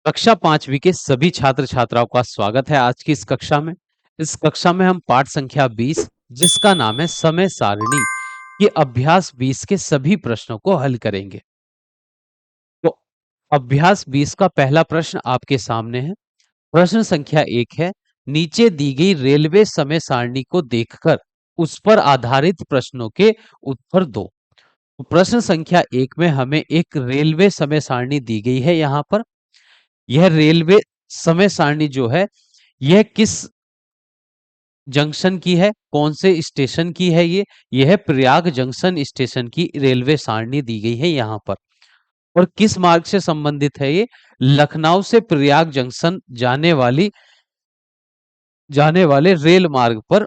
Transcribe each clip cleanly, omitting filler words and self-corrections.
कक्षा 5वीं के सभी छात्र छात्राओं का स्वागत है आज की इस कक्षा में। इस कक्षा में हम पाठ संख्या 20 जिसका नाम है समय सारणी के अभ्यास 20 के सभी प्रश्नों को हल करेंगे। तो अभ्यास 20 का पहला प्रश्न आपके सामने है। प्रश्न संख्या 1 है, नीचे दी गई रेलवे समय सारणी को देखकर उस पर आधारित प्रश्नों के उत्तर दो। तो प्रश्न संख्या 1 में हमें एक रेलवे समय सारणी दी गई है। यहाँ पर यह रेलवे समय सारणी जो है यह किस जंक्शन की है, कौन से स्टेशन की है? ये है प्रयाग जंक्शन स्टेशन की रेलवे सारणी दी गई है यहाँ पर। और किस मार्ग से संबंधित है? ये लखनऊ से प्रयाग जंक्शन जाने वाले रेल मार्ग पर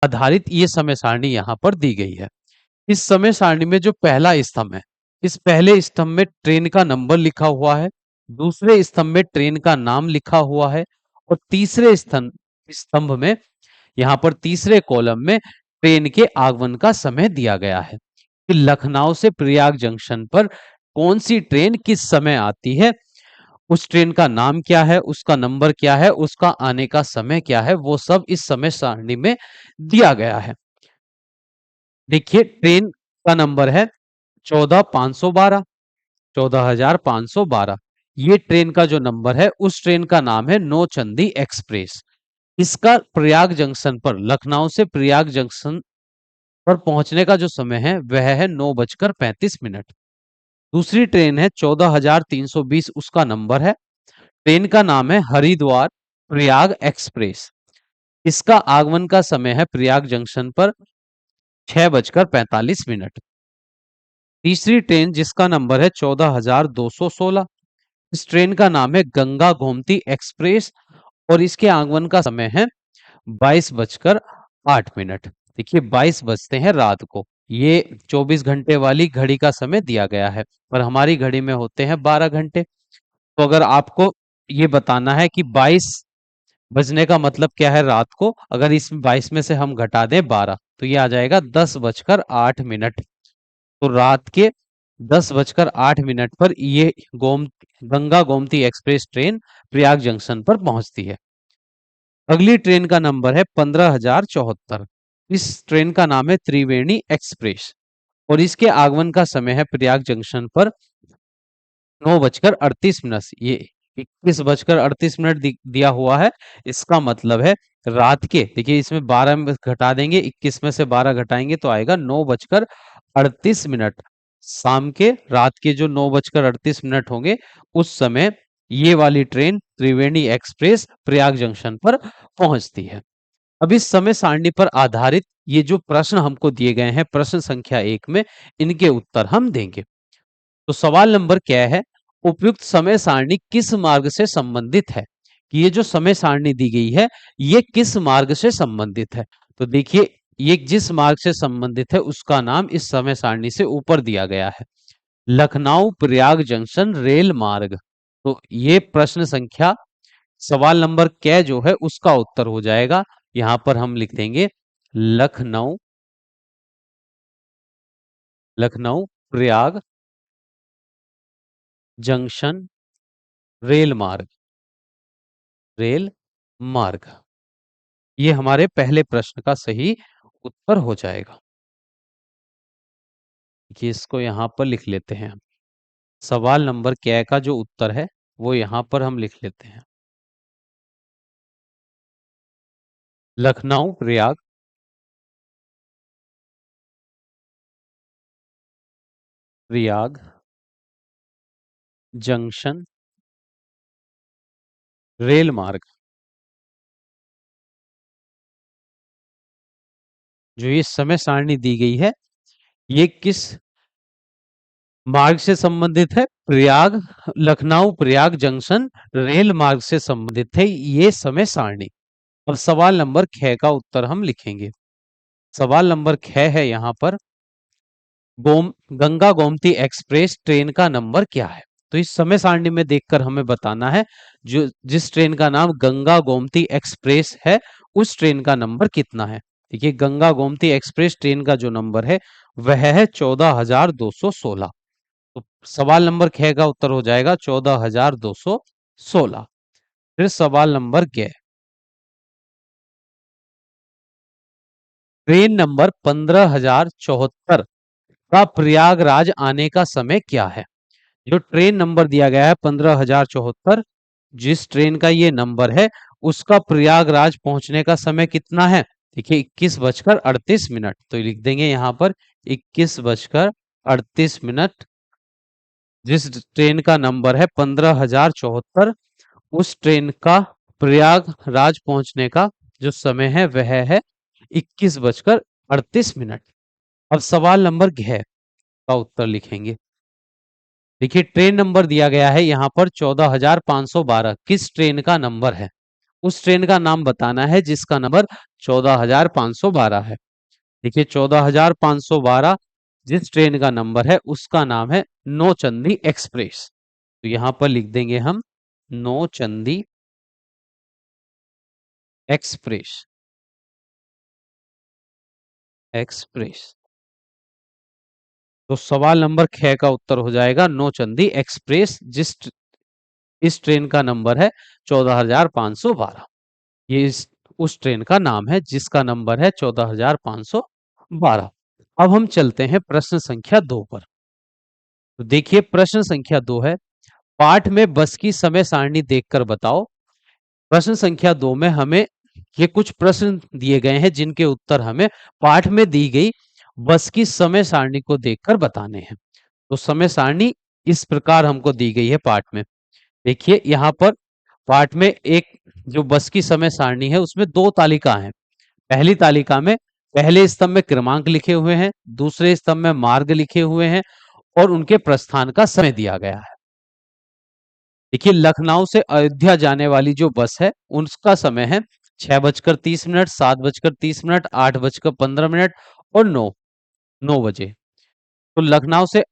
आधारित ये समय सारणी यहाँ पर दी गई है। इस समय सारणी में जो पहला स्तंभ है, इस पहले स्तंभ में ट्रेन का नंबर लिखा हुआ है, दूसरे स्तंभ में ट्रेन का नाम लिखा हुआ है और तीसरे स्तंभ में यहाँ पर तीसरे कॉलम में ट्रेन के आगमन का समय दिया गया है कि लखनऊ से प्रयाग जंक्शन पर कौन सी ट्रेन किस समय आती है, उस ट्रेन का नाम क्या है, उसका नंबर क्या है, उसका आने का समय क्या है, वो सब इस समय सारणी में दिया गया है। देखिए ट्रेन का नंबर है 14512, 14512। ये ट्रेन का जो नंबर है उस ट्रेन का नाम है नौचंदी एक्सप्रेस। इसका प्रयाग जंक्शन पर, लखनऊ से प्रयाग जंक्शन पर पहुंचने का जो समय है वह है 9:35। दूसरी ट्रेन है 14320, उसका नंबर है, ट्रेन का नाम है हरिद्वार प्रयाग एक्सप्रेस। इसका आगमन का समय है प्रयाग जंक्शन पर 6:45। तीसरी ट्रेन जिसका नंबर है 14216, इस ट्रेन का नाम है गंगा गोमती एक्सप्रेस और इसके आगमन का समय है 22:08। देखिए 22 बजते हैं रात को। ये 24 घंटे वाली घड़ी का समय दिया गया है पर हमारी घड़ी में होते हैं 12 घंटे। तो अगर आपको ये बताना है कि 22 बजने का मतलब क्या है रात को, अगर इस 22 में से हम घटा दें 12 तो ये आ जाएगा 10:08। तो रात के 10:08 पर ये Ganga Gomti express train Prayag junction पर पहुंचती है। अगली ट्रेन का नंबर है 15074। इस ट्रेन का नाम है त्रिवेणी एक्सप्रेस और इसके आगमन का समय है प्रयाग जंक्शन पर 9:38। ये 21:38 दिया हुआ है। इसका मतलब है रात के, देखिए इसमें 12 में घटा देंगे, 21 में से 12 घटाएंगे तो आएगा 9:38। शाम के, रात के जो 9:38 होंगे उस समय ये वाली ट्रेन त्रिवेणी एक्सप्रेस प्रयाग जंक्शन पर पहुंचती है। अब इस समय सारणी पर आधारित ये जो प्रश्न हमको दिए गए हैं प्रश्न संख्या 1 में, इनके उत्तर हम देंगे। तो सवाल नंबर क्या है, उपयुक्त समय सारणी किस मार्ग से संबंधित है? कि ये जो समय सारणी दी गई है ये किस मार्ग से संबंधित है? तो देखिए ये जिस मार्ग से संबंधित है उसका नाम इस समय सारणी से ऊपर दिया गया है, लखनऊ प्रयाग जंक्शन रेल मार्ग। तो ये प्रश्न संख्या, सवाल नंबर क्या जो है उसका उत्तर हो जाएगा। यहां पर हम लिख देंगे लखनऊ लखनऊ प्रयाग जंक्शन रेल मार्ग, रेल मार्ग। ये हमारे पहले प्रश्न का सही उत्तर हो जाएगा। कि इसको यहां पर लिख लेते हैं हम। सवाल नंबर क्या का जो उत्तर है वो यहां पर हम लिख लेते हैं, लखनऊ प्रयाग प्रयाग जंक्शन रेल मार्ग। जो ये समय सारणी दी गई है ये किस मार्ग से संबंधित है? प्रयाग, लखनऊ प्रयाग जंक्शन रेल मार्ग से संबंधित है ये समय सारणी। अब सवाल नंबर 6 का उत्तर हम लिखेंगे। सवाल नंबर 6 है यहाँ पर, गंगा गोमती एक्सप्रेस ट्रेन का नंबर क्या है? तो इस समय सारणी में देखकर हमें बताना है जो जिस ट्रेन का नाम गंगा गोमती एक्सप्रेस है उस ट्रेन का नंबर कितना है। देखिए गंगा गोमती एक्सप्रेस ट्रेन का जो नंबर है वह है 14216। तो सवाल नंबर 6 का उत्तर हो जाएगा 14216। 16। फिर सवाल नंबर 11, ट्रेन नंबर 15,074 का प्रयागराज आने का समय क्या है? जो ट्रेन नंबर दिया गया है 15,074, जिस ट्रेन का ये नंबर है उसका प्रयागराज पहुंचने का समय कितना है? देखिए 21:38। तो लिख देंगे यहां पर 21:38। जिस ट्रेन का नंबर है 15,074, उस ट्रेन का प्रयागराज पहुंचने का जो समय है वह है 21:38। अब सवाल नंबर 11 का उत्तर लिखेंगे। देखिए ट्रेन नंबर दिया गया है यहाँ पर 14,512, किस ट्रेन का नंबर है? उस ट्रेन का नाम बताना है जिसका नंबर 14,512 है। देखिए 14,512 जिस ट्रेन का नंबर है उसका नाम है नौचंदी एक्सप्रेस। तो यहां पर लिख देंगे हम नौचंदी एक्सप्रेस। एक्सप्रेस। तो सवाल नंबर 6 का उत्तर हो जाएगा नौचंदी एक्सप्रेस, इस ट्रेन का नंबर है 14,512। ये उस ट्रेन का नाम है जिसका नंबर है 14,512। अब हम चलते हैं प्रश्न संख्या 2 पर। तो देखिए प्रश्न संख्या 2 है, पाठ में बस की समय सारणी देखकर बताओ। प्रश्न संख्या 2 में हमें ये कुछ प्रश्न दिए गए हैं जिनके उत्तर हमें पाठ में दी गई बस की समय सारणी को देखकर बताने हैं। तो समय सारणी इस प्रकार हमको दी गई है पाठ में। देखिए यहाँ पर पाठ में एक जो बस की समय सारणी है उसमें दो तालिका हैं। पहली तालिका में पहले स्तंभ में क्रमांक लिखे हुए हैं, दूसरे स्तंभ में मार्ग लिखे हुए हैं और उनके प्रस्थान का समय दिया गया है। देखिए लखनऊ से अयोध्या जाने वाली जो बस है उसका समय है 6:30, 7:30, 8:15 और 9 बजे। तो लखनऊ से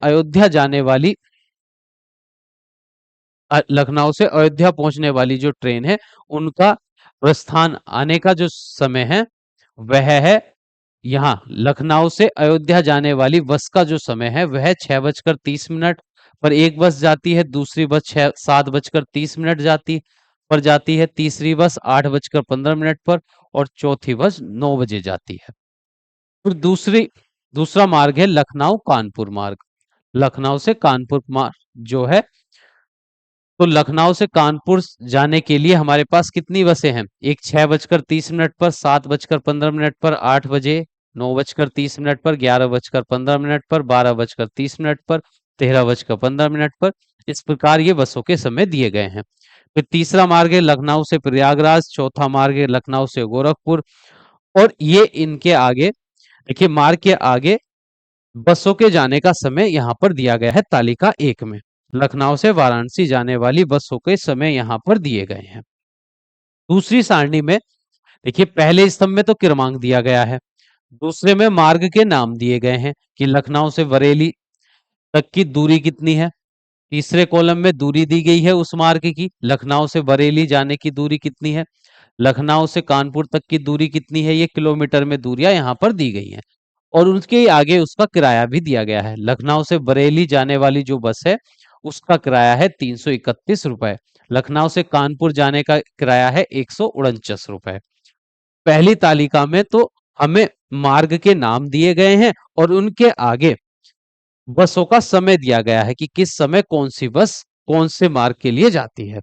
अयोध्या पहुंचने वाली जो ट्रेन है उनका प्रस्थान आने का जो समय है वह है, यहाँ लखनऊ से अयोध्या जाने वाली बस का जो समय है वह 6:30 पर एक बस जाती है, दूसरी बस 7:30 पर जाती है, तीसरी बस 8:15 पर और चौथी बस 9 बजे जाती है। फिर दूसरा मार्ग है लखनऊ कानपुर मार्ग। लखनऊ से कानपुर मार्ग जो है, तो लखनऊ से कानपुर जाने के लिए हमारे पास कितनी बसें हैं? एक 6:30 पर, 7:15 पर, 8 बजे, 9:30 पर, 11:15 पर, 12:30 पर, 13:15 पर। इस प्रकार ये बसों के समय दिए गए हैं। फिर तीसरा मार्ग है लखनऊ से प्रयागराज, चौथा मार्ग है लखनऊ से गोरखपुर और ये इनके आगे देखिए मार्ग के आगे बसों के जाने का समय यहाँ पर दिया गया है तालिका 1 में। लखनऊ से वाराणसी जाने वाली बसों के समय यहाँ पर दिए गए हैं। दूसरी सारणी में देखिए पहले स्तंभ में तो क्रमांक दिया गया है, दूसरे में मार्ग के नाम दिए गए हैं कि लखनऊ से बरेली तक की दूरी कितनी है। तीसरे कॉलम में दूरी दी गई है उस मार्ग की, लखनऊ से बरेली जाने की दूरी कितनी है, लखनऊ से कानपुर तक की दूरी कितनी है, ये किलोमीटर में दूरियां यहाँ पर दी गई हैं और उसके आगे उसका किराया भी दिया गया है। लखनऊ से बरेली जाने वाली जो बस है उसका किराया है 331 रुपए। लखनऊ से कानपुर जाने का किराया है 149 रुपए। पहली तालिका में तो हमें मार्ग के नाम दिए गए हैं और उनके आगे बसों का समय दिया गया है कि किस समय कौन सी बस कौन से मार्ग के लिए जाती है।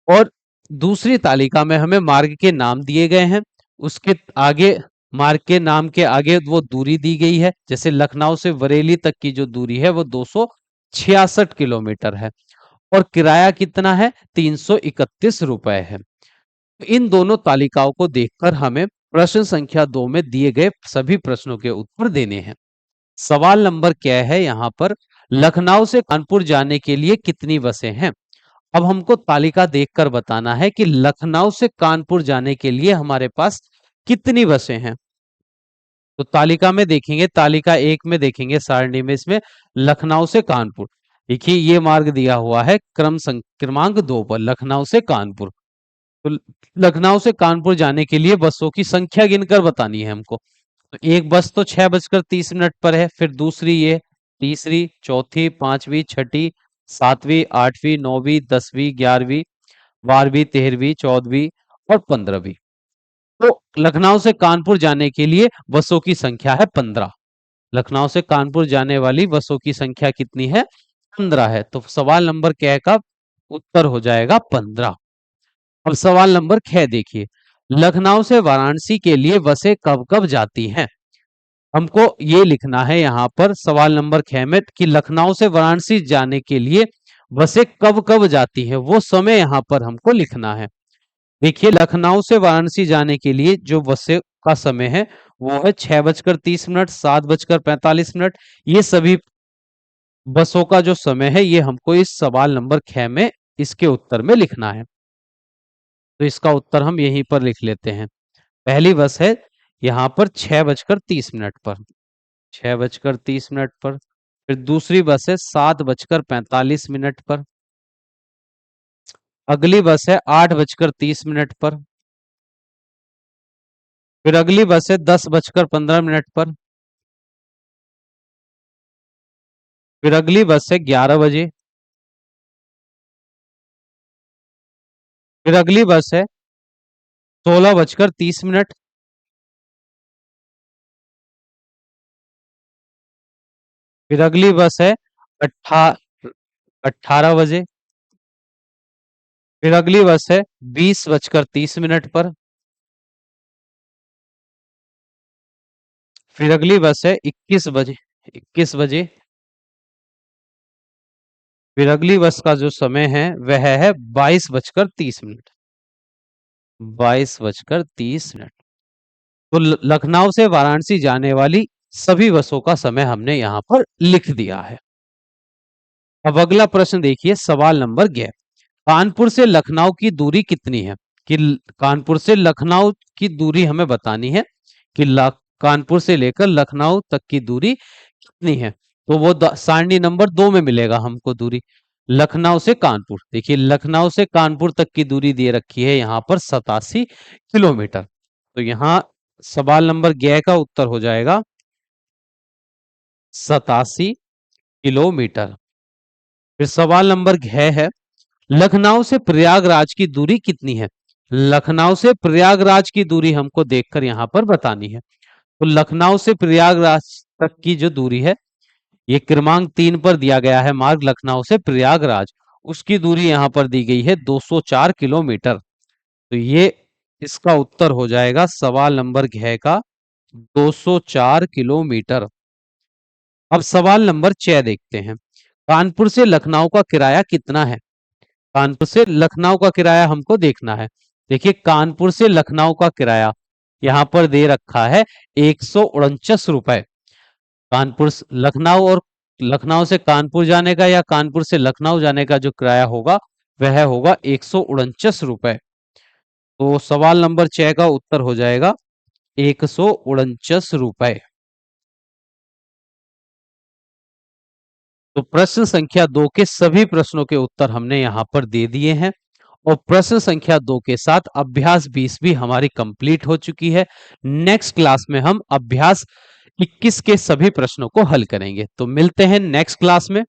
और दूसरी तालिका में हमें मार्ग के नाम दिए गए हैं, उसके आगे मार्ग के नाम के आगे वो दूरी दी गई है। जैसे लखनऊ से बरेली तक की जो दूरी है वो 266 किलोमीटर है और किराया कितना है? 331 रुपए है। इन दोनों तालिकाओं को देखकर हमें प्रश्न संख्या 2 में दिए गए सभी प्रश्नों के उत्तर देने हैं। सवाल नंबर क्या है यहाँ पर, लखनऊ से कानपुर जाने के लिए कितनी बसें हैं? अब हमको तालिका देखकर बताना है कि लखनऊ से कानपुर जाने के लिए हमारे पास कितनी बसें हैं। तो तालिका में देखेंगे, तालिका 1 में देखेंगे सारणी में, इसमें लखनऊ से कानपुर देखिए ये मार्ग दिया हुआ है क्रमांक 2 पर लखनऊ से कानपुर। तो लखनऊ से कानपुर जाने के लिए बसों की संख्या गिनकर बतानी है हमको। तो एक बस तो 6:30 पर है, फिर दूसरी ये, तीसरी, चौथी, पांचवी, छठी, सातवीं, आठवीं, नौवीं, 10वीं, 11वीं 12वीं, 13वीं, 14वीं और 15वीं। तो लखनऊ से कानपुर जाने के लिए बसों की संख्या है 15। लखनऊ से कानपुर जाने वाली बसों की संख्या कितनी है? 15 है। तो सवाल नंबर क का उत्तर हो जाएगा 15। अब सवाल नंबर 6 देखिए, लखनऊ से वाराणसी के लिए बसें कब कब जाती हैं? हमको ये लिखना है यहाँ पर सवाल नंबर 6 में कि लखनऊ से वाराणसी जाने के लिए बसें कब कब जाती हैं, वो समय यहाँ पर हमको लिखना है। देखिए, लखनऊ से वाराणसी जाने के लिए जो बसें का समय है वो है 6:30, 7:45। ये सभी बसों का जो समय है ये हमको इस सवाल नंबर 6 में इसके उत्तर में लिखना है। तो इसका उत्तर हम यहीं पर लिख लेते हैं। पहली बस है यहाँ पर 6:30 पर, 6:30 पर। फिर दूसरी बस है 7:45 पर। अगली बस है 8:30 पर। फिर अगली बस है 10:15 पर। फिर अगली बस है 11 बजे। फिर अगली बस है 16:30। फिर अगली बस है अट्ठा 18 बजे। फिर अगली बस है 20:30 पर। फिर अगली बस है 21 बजे, 21 बजे। फिर अगली बस का जो समय है वह है 22:30। 22:30। तो लखनऊ से वाराणसी जाने वाली सभी बसों का समय हमने यहाँ पर लिख दिया है। अब अगला प्रश्न देखिए, सवाल नंबर 11, कानपुर से लखनऊ की दूरी कितनी है? कि कानपुर से लखनऊ की दूरी हमें बतानी है कि कानपुर से लेकर लखनऊ तक की दूरी कितनी है। तो वो सारणी नंबर 2 में मिलेगा हमको दूरी। लखनऊ से कानपुर, देखिए लखनऊ से कानपुर तक की दूरी दे रखी है यहाँ पर 87 किलोमीटर। तो यहाँ सवाल नंबर 11 का उत्तर हो जाएगा 87 किलोमीटर। फिर सवाल नंबर 6 है, लखनऊ से प्रयागराज की दूरी कितनी है? लखनऊ से प्रयागराज की दूरी हमको देखकर यहां पर बतानी है। तो लखनऊ से प्रयागराज तक की जो दूरी है ये क्रमांक 3 पर दिया गया है मार्ग लखनऊ से प्रयागराज, उसकी दूरी यहां पर दी गई है 204 किलोमीटर। तो ये इसका उत्तर हो जाएगा सवाल नंबर 6 का 204 किलोमीटर। अब सवाल नंबर 6 देखते हैं, कानपुर से लखनऊ का किराया कितना है? कानपुर से लखनऊ का किराया हमको देखना है। देखिए, कानपुर से लखनऊ का किराया यहां पर दे रखा है 149 रुपए। लखनऊ और लखनऊ से कानपुर जाने का या कानपुर से लखनऊ जाने का जो किराया होगा वह होगा 149 रुपए। तो सवाल नंबर 6 का उत्तर हो जाएगा 149 रुपए। तो प्रश्न संख्या 2 के सभी प्रश्नों के उत्तर हमने यहां पर दे दिए हैं और प्रश्न संख्या 2 के साथ अभ्यास 20 भी हमारी कंप्लीट हो चुकी है। नेक्स्ट क्लास में हम अभ्यास 21 के सभी प्रश्नों को हल करेंगे। तो मिलते हैं नेक्स्ट क्लास में।